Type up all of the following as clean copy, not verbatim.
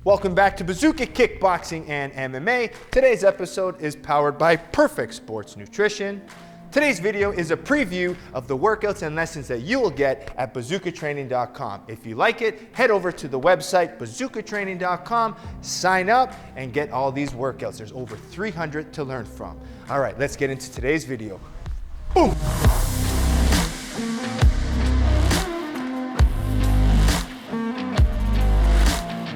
Welcome back to Bazooka Kickboxing and MMA. Today's episode is powered by Perfect Sports Nutrition. Today's video is a preview of the workouts and lessons that you will get at bazookatraining.com. If you like it, head over to the website bazookatraining.com, sign up, and get all these workouts. There's over 300 to learn from. All right, let's get into today's video. Boom!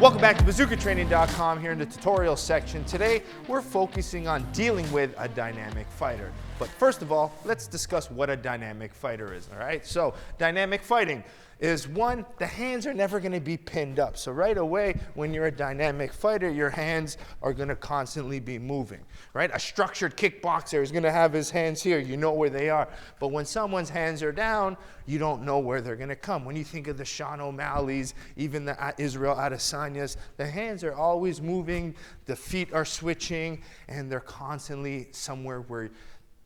Welcome back to bazookatraining.com. Here in the tutorial section. Today, we're focusing on dealing with a dynamic fighter. But first of all, let's discuss what a dynamic fighter is, all right? So, dynamic fighting is one, the hands are never gonna be pinned up. So right away, when you're a dynamic fighter, your hands are gonna constantly be moving, right? A structured kickboxer is gonna have his hands here, you know where they are. But when someone's hands are down, you don't know where they're gonna come. When you think of the Sean O'Malley's, even the Israel Adesanya's, the hands are always moving, the feet are switching, and they're constantly somewhere where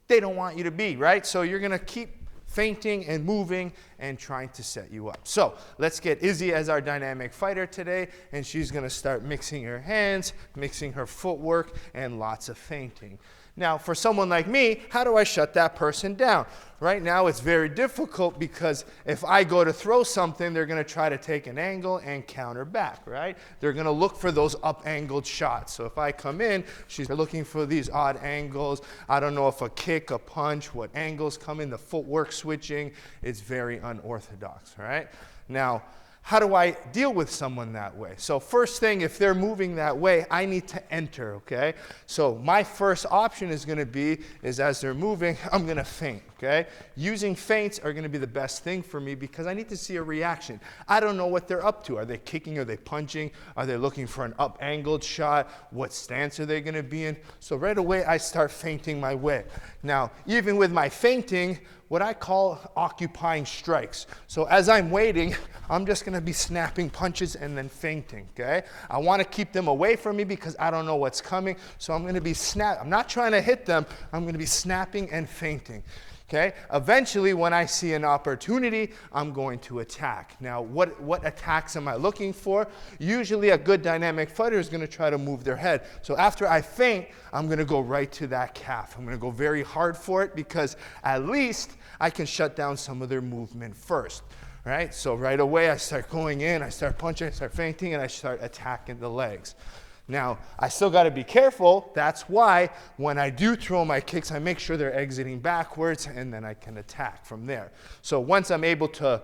they don't want you to be, right? So you're gonna keep feinting and moving and trying to set you up. So let's get Izzy as our dynamic fighter today, and she's gonna start mixing her hands, mixing her footwork, and lots of feinting. Now, for someone like me, how do I shut that person down? Right now, it's very difficult because if I go to throw something, they're gonna try to take an angle and counter back, right? They're gonna look for those up-angled shots. So if I come in, she's looking for these odd angles. I don't know if a kick, a punch, what angles come in, the footwork switching. It's very unorthodox, right? Now, how do I deal with someone that way? So first thing, if they're moving that way, I need to enter, okay? So my first option is gonna be, as they're moving, I'm gonna feint, okay? Using feints are gonna be the best thing for me because I need to see a reaction. I don't know what they're up to. Are they kicking? Are they punching? Are they looking for an up-angled shot? What stance are they gonna be in? So right away, I start feinting my way. Now, even with my feinting, what I call occupying strikes. So as I'm waiting, I'm just gonna be snapping punches and then feinting, okay? I wanna keep them away from me because I don't know what's coming, so I'm gonna be I'm not trying to hit them, I'm gonna be snapping and feinting. Okay? Eventually, when I see an opportunity, I'm going to attack. Now, what attacks am I looking for? Usually, a good dynamic fighter is going to try to move their head. So after I feint, I'm going to go right to that calf. I'm going to go very hard for it because at least I can shut down some of their movement first. Right? So right away, I start going in, I start punching, I start feinting, and I start attacking the legs. Now, I still got to be careful. That's why when I do throw my kicks, I make sure they're exiting backwards, and then I can attack from there. So once I'm able to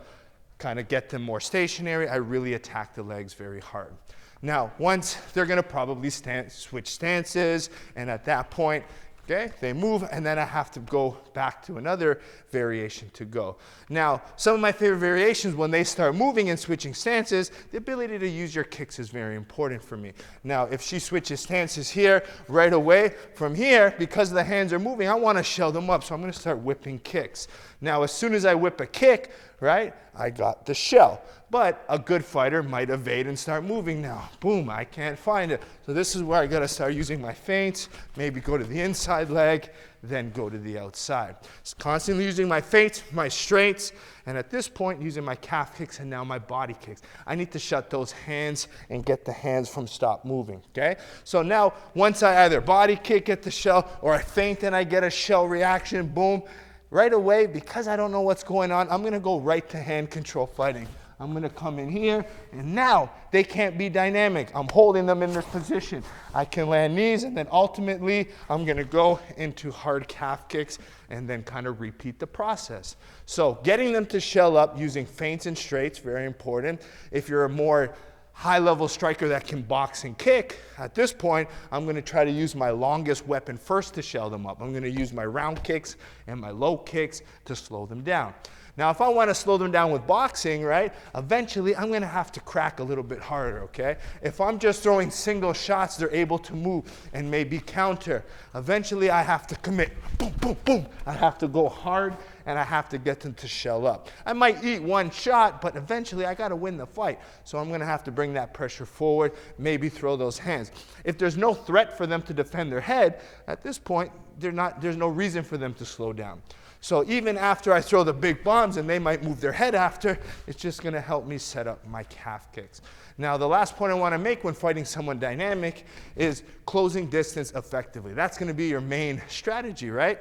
kind of get them more stationary, I really attack the legs very hard. Now, once they're going to probably switch stances, and at that point, okay, they move, and then I have to go back to another variation to go. Now, some of my favorite variations, when they start moving and switching stances, the ability to use your kicks is very important for me. Now, if she switches stances here, right away, from here, because the hands are moving, I want to shell them up, so I'm going to start whipping kicks. Now, as soon as I whip a kick, right, I got the shell. But a good fighter might evade and start moving now. Boom, I can't find it. So this is where I gotta start using my feints, maybe go to the inside leg, then go to the outside. Just constantly using my feints, my straights, and at this point, using my calf kicks and now my body kicks. I need to shut those hands and get the hands from stop moving, okay? So now, once I either body kick, get the shell, or I feint and I get a shell reaction, boom, right away, because I don't know what's going on, I'm gonna go right to hand control fighting. I'm gonna come in here, and now they can't be dynamic. I'm holding them in their position. I can land knees, and then ultimately, I'm gonna go into hard calf kicks and then kind of repeat the process. So getting them to shell up using feints and straights, very important. If you're a more high-level striker that can box and kick, at this point, I'm gonna try to use my longest weapon first to shell them up. I'm gonna use my round kicks and my low kicks to slow them down. Now, if I want to slow them down with boxing, right, eventually I'm going to have to crack a little bit harder, okay? If I'm just throwing single shots, they're able to move and maybe counter. Eventually, I have to commit. Boom, boom, boom. I have to go hard and I have to get them to shell up. I might eat one shot, but eventually I got to win the fight. So I'm going to have to bring that pressure forward, maybe throw those hands. If there's no threat for them to defend their head, at this point, there's no reason for them to slow down. So even after I throw the big bombs and they might move their head after, it's just going to help me set up my calf kicks. Now, the last point I want to make when fighting someone dynamic is closing distance effectively. That's going to be your main strategy, right?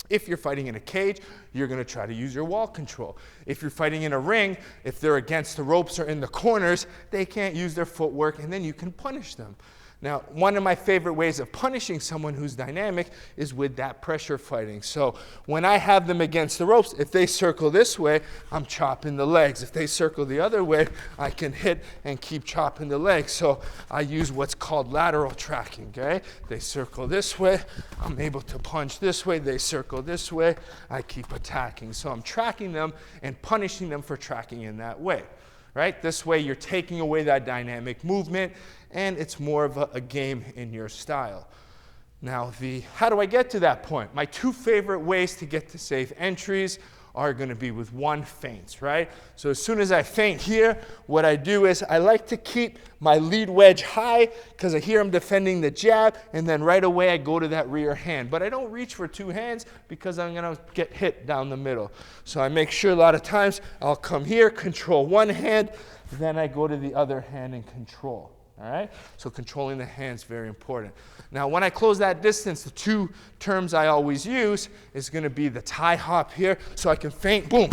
If you're fighting in a cage, you're going to try to use your wall control. If you're fighting in a ring, if they're against the ropes or in the corners, they can't use their footwork, and then you can punish them. Now, one of my favorite ways of punishing someone who's dynamic is with that pressure fighting. So when I have them against the ropes, if they circle this way, I'm chopping the legs. If they circle the other way, I can hit and keep chopping the legs. So I use what's called lateral tracking, okay? They circle this way, I'm able to punch this way. They circle this way, I keep attacking. So I'm tracking them and punishing them for tracking in that way. Right? This way you're taking away that dynamic movement, and it's more of a game in your style. Now, how do I get to that point? My two favorite ways to get to safe entries are going to be with one, feints, right? So as soon as I feint here, what I do is I like to keep my lead wedge high because I hear I'm defending the jab, and then right away I go to that rear hand. But I don't reach for two hands because I'm going to get hit down the middle. So I make sure a lot of times I'll come here, control one hand, then I go to the other hand and control. All right? So controlling the hands is very important. Now, when I close that distance, the two terms I always use is going to be the tie hop here, so I can feint, boom,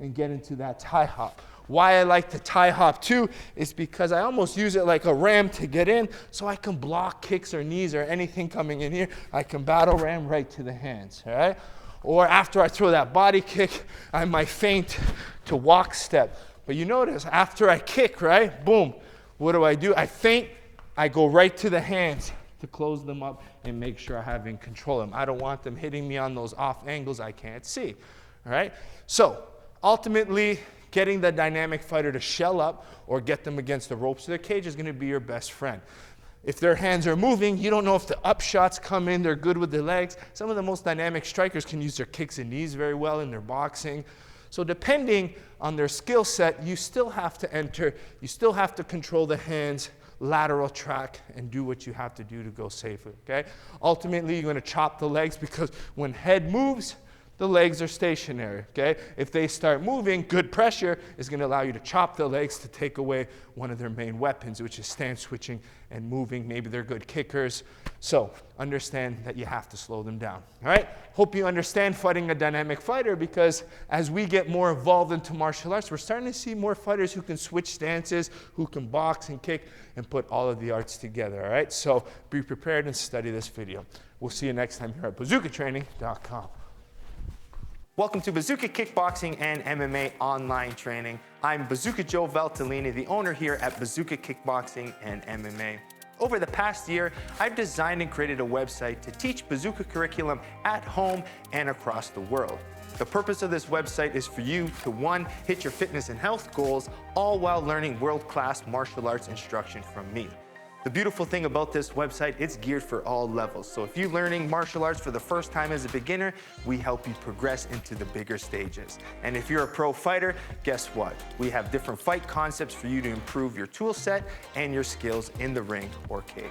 and get into that tie hop. Why I like the tie hop too is because I almost use it like a ram to get in, so I can block kicks or knees or anything coming in here. I can battle ram right to the hands, all right? Or after I throw that body kick, I might feint to walk step. But you notice, after I kick, right, boom, what do? I feint, I go right to the hands to close them up and make sure I have in control of them. I don't want them hitting me on those off angles I can't see, all right? So ultimately, getting the dynamic fighter to shell up or get them against the ropes of the cage is going to be your best friend. If their hands are moving, you don't know if the up shots come in, they're good with their legs. Some of the most dynamic strikers can use their kicks and knees very well in their boxing. So depending on their skill set, you still have to enter, you still have to control the hands, lateral track, and do what you have to do to go safely, okay? Ultimately, you're going to chop the legs because when head moves, the legs are stationary, okay? If they start moving, good pressure is going to allow you to chop the legs to take away one of their main weapons, which is stance switching and moving. Maybe they're good kickers. So understand that you have to slow them down, all right? Hope you understand fighting a dynamic fighter, because as we get more involved into martial arts, we're starting to see more fighters who can switch stances, who can box and kick and put all of the arts together, all right? So be prepared and study this video. We'll see you next time here at bazookatraining.com. Welcome to Bazooka Kickboxing and MMA online training. I'm Bazooka Joe Valtellini, the owner here at Bazooka Kickboxing and MMA. Over the past year, I've designed and created a website to teach Bazooka curriculum at home and across the world. The purpose of this website is for you to, one, hit your fitness and health goals, all while learning world-class martial arts instruction from me. The beautiful thing about this website, it's geared for all levels. So if you're learning martial arts for the first time as a beginner, we help you progress into the bigger stages. And if you're a pro fighter, guess what? We have different fight concepts for you to improve your tool set and your skills in the ring or cage.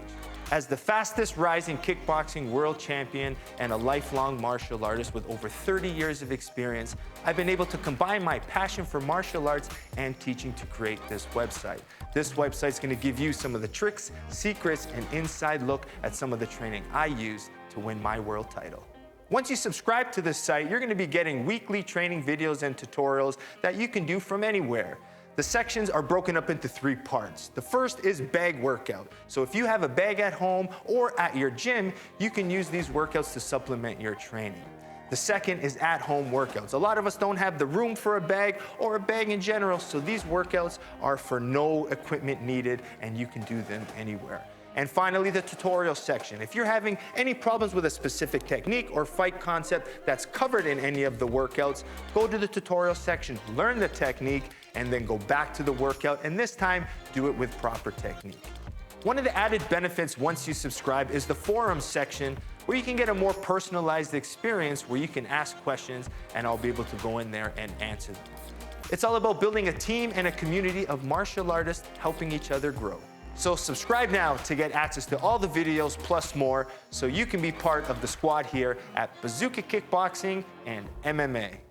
As the fastest rising kickboxing world champion and a lifelong martial artist with over 30 years of experience, I've been able to combine my passion for martial arts and teaching to create this website. This website is going to give you some of the tricks, secrets, and inside look at some of the training I use to win my world title. Once you subscribe to this site, you're going to be getting weekly training videos and tutorials that you can do from anywhere. The sections are broken up into 3 parts. The first is bag workout. So if you have a bag at home or at your gym, you can use these workouts to supplement your training. The second is at-home workouts. A lot of us don't have the room for a bag or a bag in general, so these workouts are for no equipment needed and you can do them anywhere. And finally, the tutorial section. If you're having any problems with a specific technique or fight concept that's covered in any of the workouts, go to the tutorial section, learn the technique, and then go back to the workout, and this time, do it with proper technique. One of the added benefits once you subscribe is the forums section where you can get a more personalized experience where you can ask questions and I'll be able to go in there and answer them. It's all about building a team and a community of martial artists helping each other grow. So subscribe now to get access to all the videos plus more so you can be part of the squad here at Bazooka Kickboxing and MMA.